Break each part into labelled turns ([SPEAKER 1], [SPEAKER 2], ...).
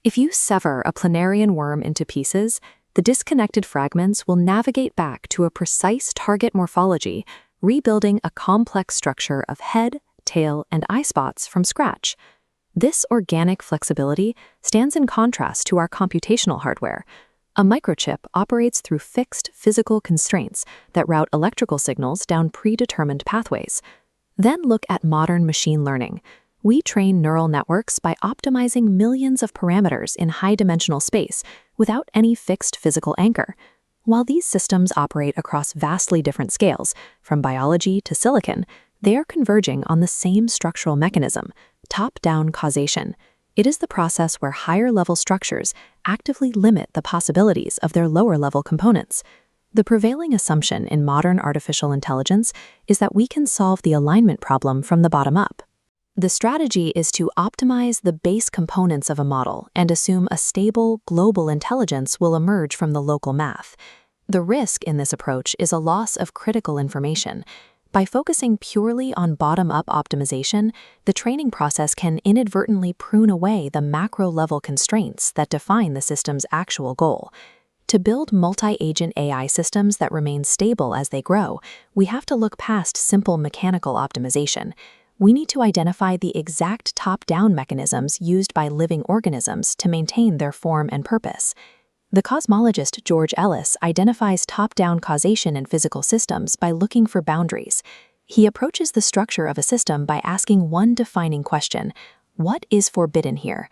[SPEAKER 1] If you sever a planarian worm into pieces, the disconnected fragments will navigate back to a precise target morphology, rebuilding a complex structure of head, tail, and eye spots from scratch. This organic flexibility stands in contrast to our computational hardware. A microchip operates through fixed physical constraints that route electrical signals down predetermined pathways. Then look at modern machine learning. We train neural networks by optimizing millions of parameters in high-dimensional space without any fixed physical anchor. While these systems operate across vastly different scales, from biology to silicon, they are converging on the same structural mechanism: top-down causation. It is the process where higher-level structures actively limit the possibilities of their lower-level components. The prevailing assumption in modern artificial intelligence is that we can solve the alignment problem from the bottom up. The strategy is to optimize the base components of a model and assume a stable, global intelligence will emerge from the local math. The risk in this approach is a loss of critical information. By focusing purely on bottom-up optimization, the training process can inadvertently prune away the macro-level constraints that define the system's actual goal. To build multi-agent AI systems that remain stable as they grow, we have to look past simple mechanical optimization. We need to identify the exact top-down mechanisms used by living organisms to maintain their form and purpose. The cosmologist George Ellis identifies top-down causation in physical systems by looking for boundaries. He approaches the structure of a system by asking one defining question: what is forbidden here?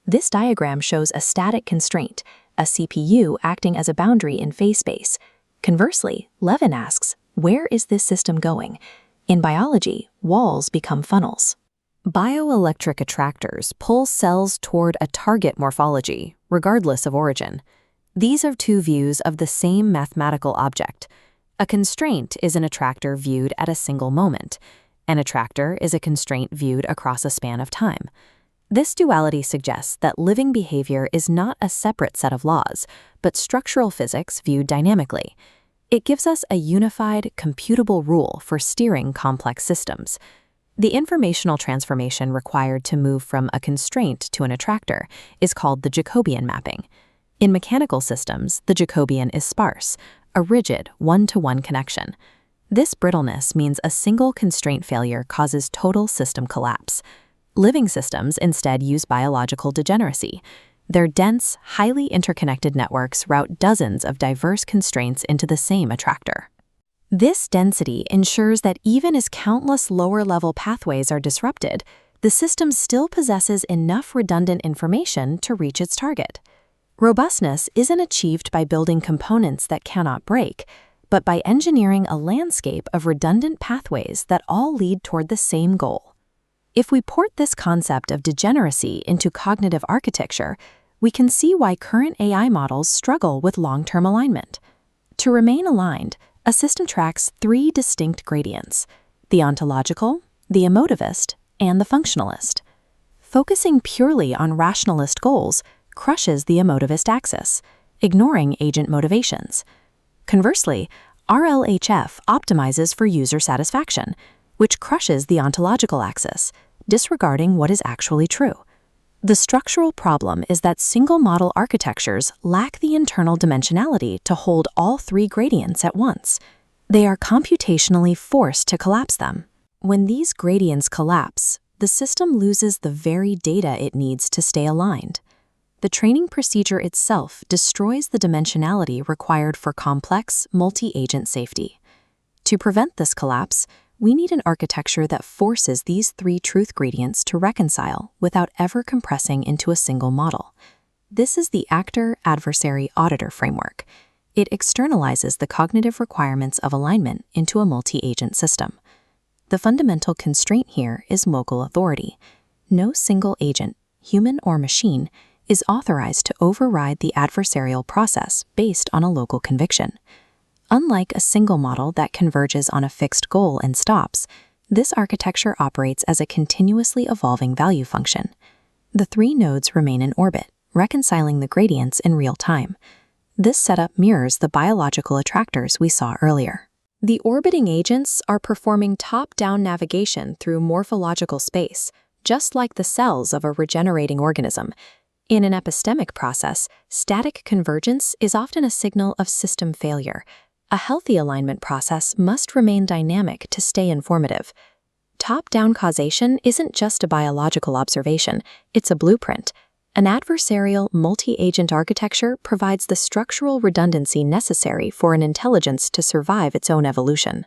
[SPEAKER 1] This diagram shows a static constraint, a CPU acting as a boundary in phase space. Conversely, Levin asks, where is this system going? In biology, walls become funnels. Bioelectric attractors pull cells toward a target morphology, regardless of origin. These are two views of the same mathematical object. A constraint is an attractor viewed at a single moment. An attractor is a constraint viewed across a span of time. This duality suggests that living behavior is not a separate set of laws, but structural physics viewed dynamically. It gives us a unified, computable rule for steering complex systems. The informational transformation required to move from a constraint to an attractor is called the Jacobian mapping. In mechanical systems, the Jacobian is sparse, a rigid one-to-one connection. This brittleness means a single constraint failure causes total system collapse. Living systems instead use biological degeneracy. Their dense, highly interconnected networks route dozens of diverse constraints into the same attractor. This density ensures that even as countless lower-level pathways are disrupted, the system still possesses enough redundant information to reach its target. Robustness isn't achieved by building components that cannot break, but by engineering a landscape of redundant pathways that all lead toward the same goal. If we port this concept of degeneracy into cognitive architecture, we can see why current AI models struggle with long-term alignment. To remain aligned, a system tracks three distinct gradients: the ontological, the emotivist, and the functionalist. Focusing purely on rationalist goals crushes the emotivist axis, ignoring agent motivations. Conversely, RLHF optimizes for user satisfaction, which crushes the ontological axis, disregarding what is actually true. The structural problem is that single-model architectures lack the internal dimensionality to hold all three gradients at once. They are computationally forced to collapse them. When these gradients collapse, the system loses the very data it needs to stay aligned. The training procedure itself destroys the dimensionality required for complex, multi-agent safety. To prevent this collapse, we need an architecture that forces these three truth gradients to reconcile without ever compressing into a single model. This is the actor-adversary-auditor framework. It externalizes the cognitive requirements of alignment into a multi-agent system. The fundamental constraint here is local authority. No single agent, human or machine, is authorized to override the adversarial process based on a local conviction. Unlike a single model that converges on a fixed goal and stops, this architecture operates as a continuously evolving value function. The three nodes remain in orbit, reconciling the gradients in real time. This setup mirrors the biological attractors we saw earlier. The orbiting agents are performing top-down navigation through morphological space, just like the cells of a regenerating organism. In an epistemic process, static convergence is often a signal of system failure. A healthy alignment process must remain dynamic to stay informative. Top-down causation isn't just a biological observation, it's a blueprint. An adversarial, multi-agent architecture provides the structural redundancy necessary for an intelligence to survive its own evolution.